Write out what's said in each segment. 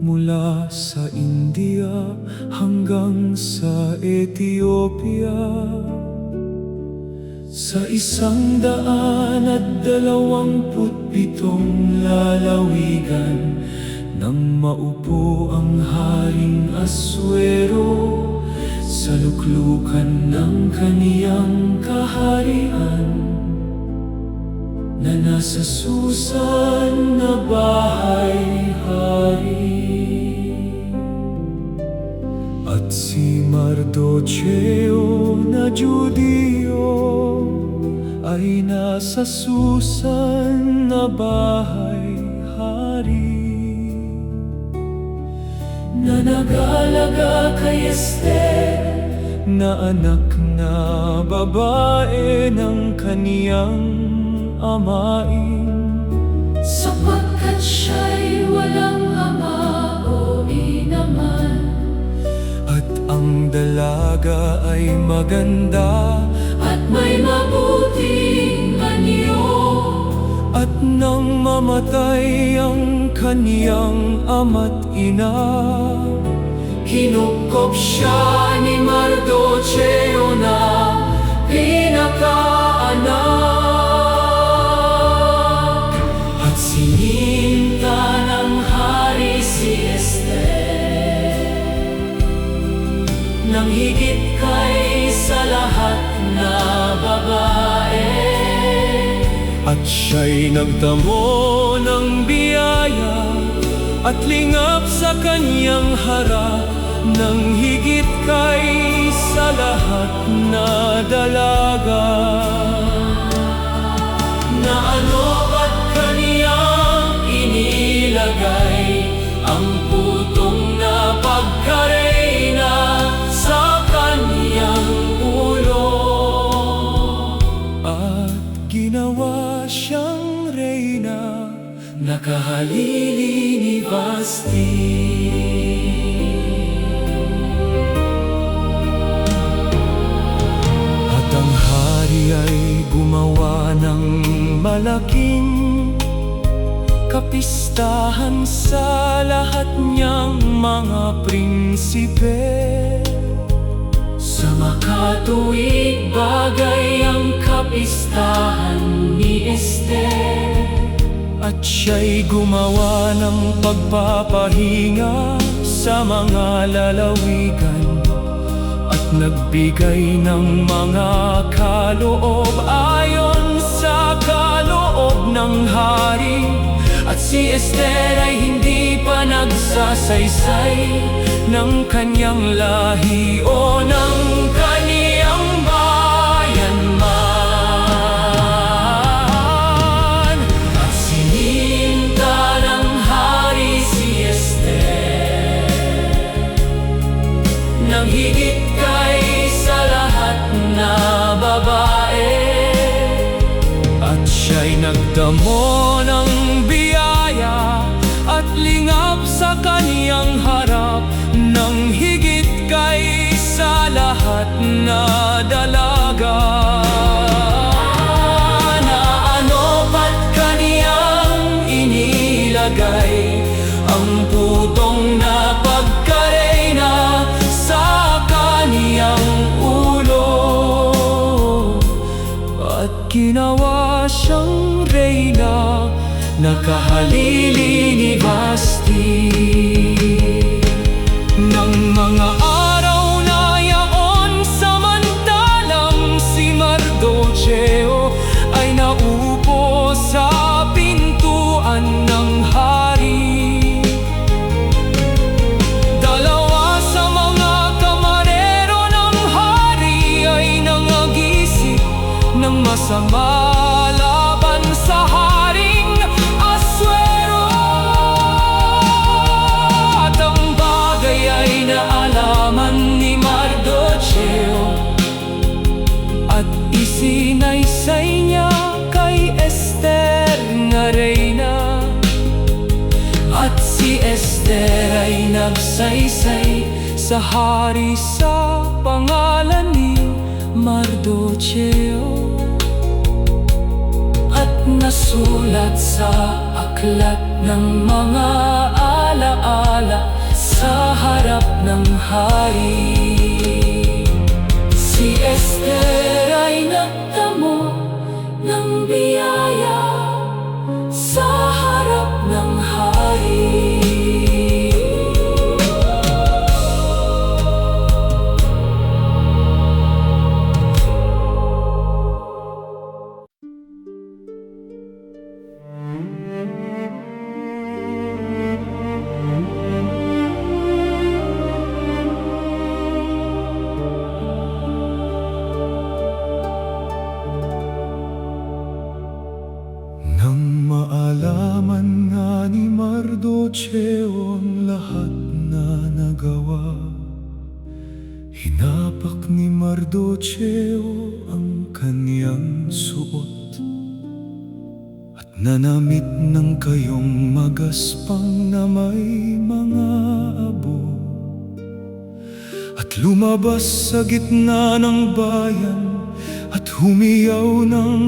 mula sa India hanggang sa Ethiopia. Sa 127 lalawigan nang maupo ang Haring Assuero sa luklukan ng kaniyang kaharian, na nasa Susan na bahay-hari. At si Mardocheo na Judio ay nasa Susan na bahay-hari, na nag-aalaga kay Esther, na anak na babae ng kaniyang amain, sapagkat siya'y walang ama o inaman. at ang dalaga ay maganda At may mabuting anyo, at nang mamatay ang kaniyang ama't ina, kinupkop siya ni Mardocheo na pinakaanak. At sininta ng hari si Esther, nang higit kay sa lahat na babae. at siya'y nagtamo ng biyaya at lingap sa kaniyang harap, nang higit kay sa lahat na dalaga. Na ano ba't kaniyang inilagay ang putong na pagkareyna sa kaniyang ulo? At ginawa siyang reyna, Nakahalili ni Vasti. at ang hari ay gumawa ng malaking kapistahan sa lahat niyang mga prinsipe. Sa makatuwid bagay ang kapistahan ni Esther, At siya'y gumawa ng pagpapahinga sa mga lalawigan, at nagbigay ng mga kaloob ayon sa kaloob ng hari. At si Esther ay hindi pa nagsasaysay ng kanyang lahi o ng kaniyang bayan man. at sininta ng hari si Esther, nang higit kay sa lahat na babae. At siya'y nagdamo ng biyaya at lingap sa kaniyang harap, nang higit kay sa lahat na dalaga. Na ano ba't kaniyang inilagay ang putong na pagkareyna sa kaniyang ulo? At ginawa siyang reyna, nakahalili ni Vasti. Nang mga araw na yaon, samantalang si Mardocheo ay naupo sa pintuan ng hari. Dalawa sa mga kamarero ng hari ay nangagisip ng masama laban sa Haring Assuero. At ang bagay ay naalaman ni Mardocheo, at isinaysay niya kay Esther nga reyna. At si Esther ay nagsaysay sa hari sa pangalan ni Mardocheo, at nasulat sa aklat ng mga alaala sa harap ng hari. Si Esther ay nagtamo ng biyaya sa harap ng hari. Nang maalaman nga ni Mardocheo ang lahat na nagawa, hinapak ni Mardocheo ang kaniyang suot at nanamit ng kayong magaspang na may mga abo, at lumabas sa gitna ng bayan at humiyaw ng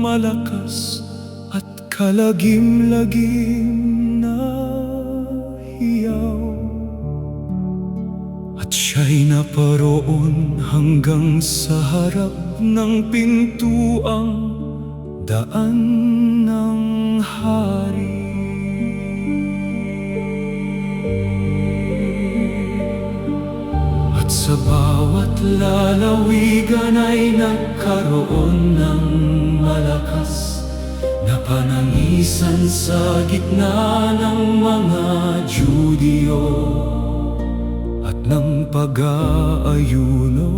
malakas at kalagim-lagim na hiyaw. At siya'y naparoon hanggang sa harap ng pintuang daan ng hari. At sa bawat lalawigan ay nagkaroon ng malakas na panangisan sa gitna ng mga Judio, at ng pag-aayuno,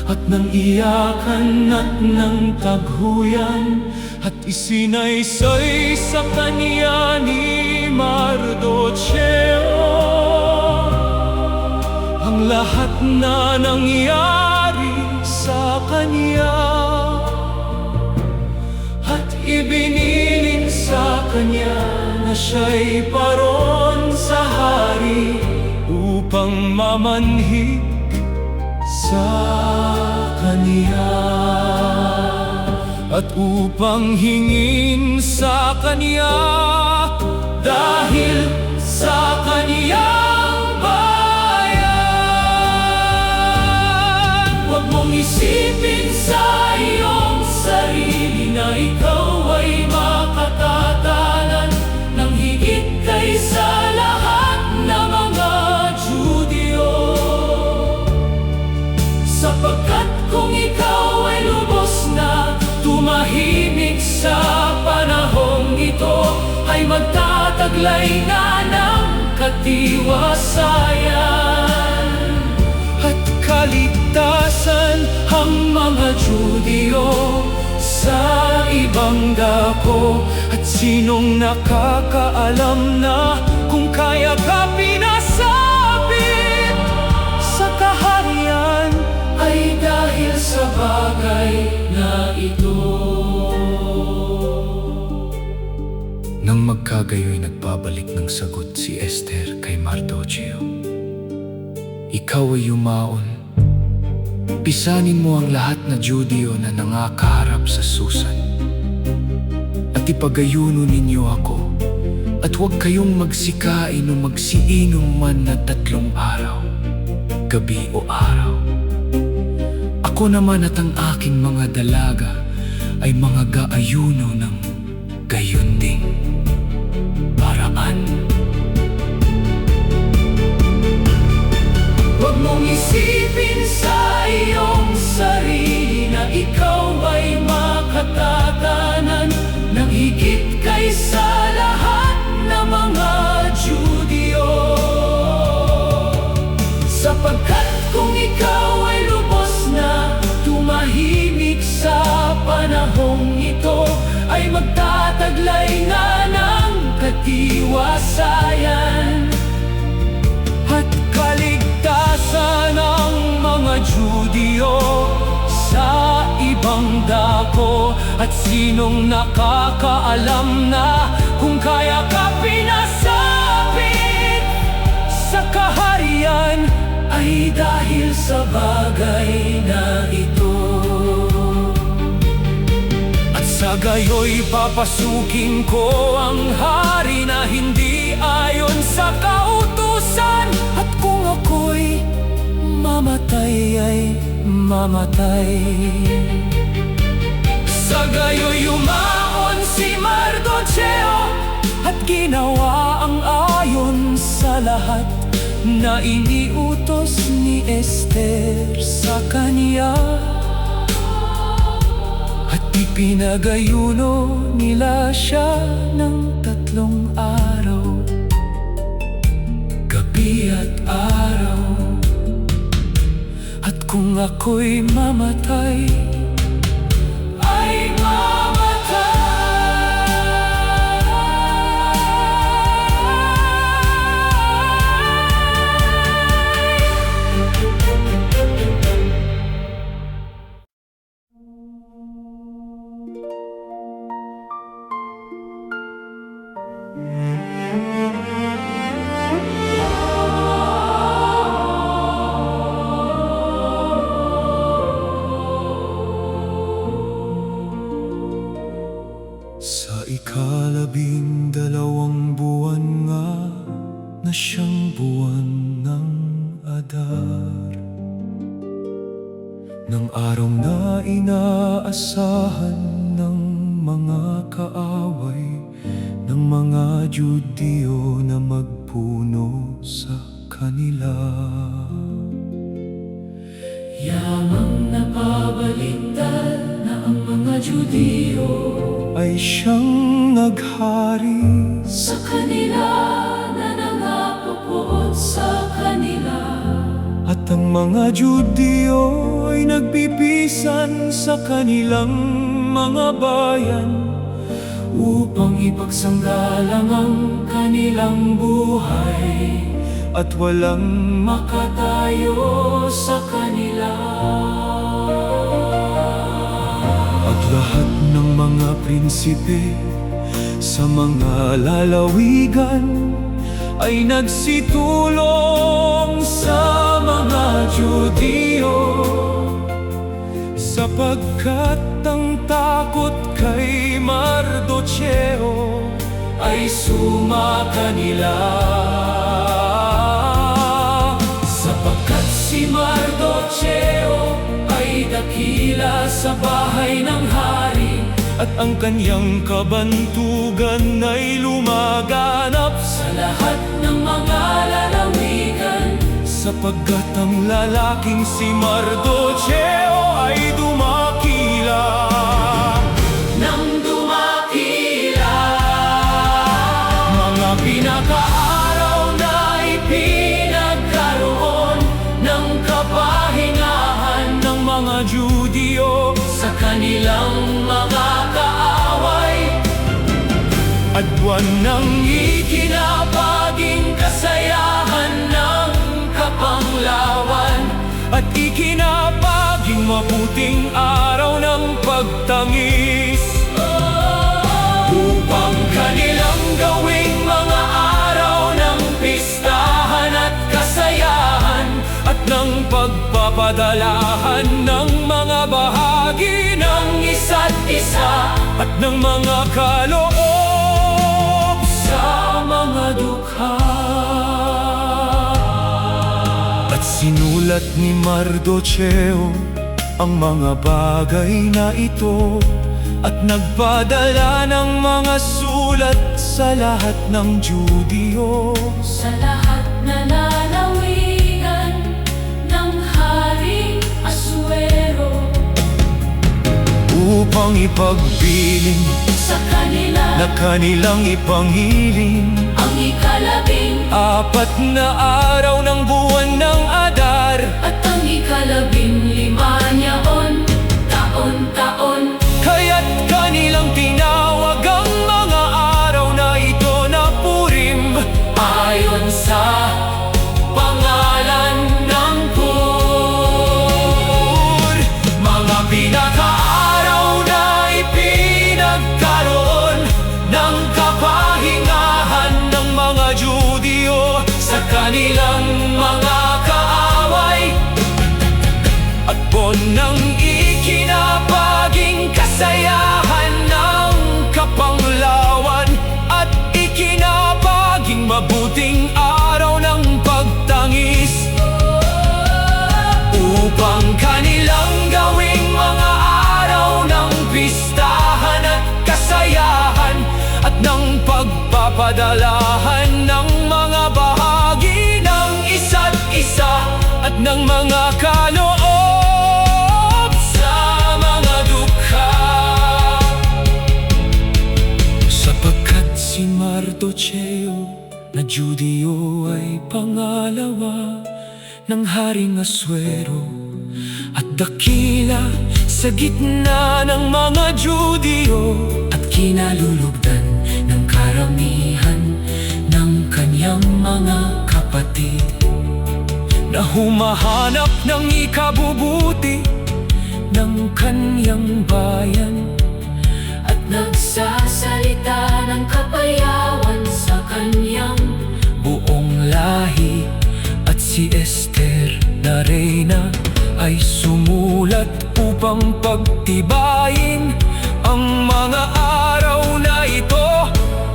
at ng iyakan, at ng taghuyan, at isinaysay sa kanya ni Mardocheo ang lahat na nangyari sa kanya, at ibinilin sa kanya na siya'y paron sa hari upang mamanhik sa kanya, at upang hingin sa kanya dahil sa kaniyang bayan. Huwag mong isipin sa iyong sarili na ikaw ay makatatanan ng higit kaysa lahat na mga Judio, sapagkat kung ikaw ay lubos na tumahimik sa panahong ito, ay magtataglay na ng katiwasayan at kaligtasan ang mga Judio sa ibang dako. At sinong nakakaalam na kung kaya ka pinasabit sa kaharian ay dahil sa bagay na ito. Nang magkagayoy nagbabalik ng sagot si Esther kay Mardocheo. Ikaw ay yumaon. Pisanin mo ang lahat na Judio na nangakaharap sa Susan, at ipagayuno ninyo ako, at huwag kayong magsikain o magsiinom man na 3 araw, gabi o araw. Ako naman at ang aking mga dalaga ay mga gaayuno ng gayon ding paraan. Huwag mong isipin sa iyong sarili na ikaw ay makatatanan ng higit kaysa lahat na mga Judio, sapagkat kung ikaw ay lubos na tumahimik sa panahong ito, ay magtataglay na ng katiwasayan at kaligtasan ng mga Judio sa ibang dako. At sinong nakakaalam na kung kaya ka pinasabit sa kaharian ay dahil sa bagay na ito. At sa gayon Ngayo'y papasukin ko ang hari na hindi ayon sa kautusan. At kung ako'y mamatay ay mamatay. Sa gayo'y yumaon si Mardocheo at ginawa ang ayon sa lahat na iniutos ni Esther sa kanya. At ipinagayuno nila siya ng 3 araw, gabi at araw. At kung ako'y mamatay ay Sa 12 buwan nga na siyang buwan ng Adar, ng araw na inaasahan ng mga kaaway ng mga Judio na magpuno sa kanila. Yamang napabaliktad na ang mga Judio ay siyang naghari sa kanila, na nangapupuot sa kanila. at ang mga Judio ay nagpipisan sa kanilang mga bayan upang ipagsanggalang ang kanilang buhay at walang makatayo sa kanila. At lahat ng mga prinsipe sa mga lalawigan ay nagsitulong sa mga Judio, sapagkat ang takot kay Mardocheo ay sumakanila. Sapagkat si Mardocheo ay dakila sa bahay ng hari, at ang kanyang kabantugan ay lumaganap Sa lahat ng mga lalawigan, sapagkat ang lalaking si Mardocheo ay dumakila. nang dumakila, Mga pinakaaraw na ipinagkaroon ng kapahingahan ng mga Judio sa kanilang mga kaaway, at buwan ng ikinapaging kasayahan ng kapanglawan, at ikinapaging mabuting araw ng pagtangis, upang kanilang gawing mga araw ng pistahan at kasayahan, at ng pagpapadalahan ng mga bahagi ng isa't isa, at ng mga kaloob sa mga dukha. At sinulat ni Mardocheo ang mga bagay na ito, at nagpadala ng mga sulat sa lahat ng Judio, sa lahat na lalawigan ng Haring Asuero, upang ipagpiling sa kanila na kanilang ipangiling ang 4 na araw ng buwan ng Adar, at ang 15 niyaon, taon-taon. kaya't kanilang tinawag ang mga araw na ito na Purim, Ayon sa pangalan ng Pur. Mga pinakaaraw na ipinagkaroon ng kapahingahan ng mga Judio sa kanilang mga kaaway, at buwan ng ikinapaging kasayahan ng mabuting araw ng pagtangis, upang kanilang gawing mga araw ng pistahan at kasayahan, at ng pagpapadalahan ng mga bahagi ng isa't isa, at ng mga kaloob sa mga dukha. Sapagkat si Mardocheo na Judio ay pangalawa ng Haring Asuero, at dakila sa gitna ng mga Judio, at kinalulugdan ng karamihan ng kanyang mga kapatid, na humahanap ng ikabubuti ng kanyang bayan, At nagsasalita ng kapayawan sa kanyang buong lahi. At si Esther na reyna ay sumulat upang pagtibayin ang mga araw na ito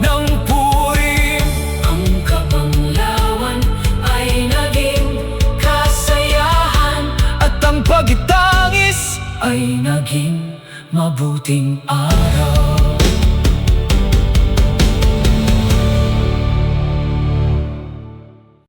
ng Purim. ang kapanglawan ay naging kasayahan, At ang pagtangis ay naging mabuting araw.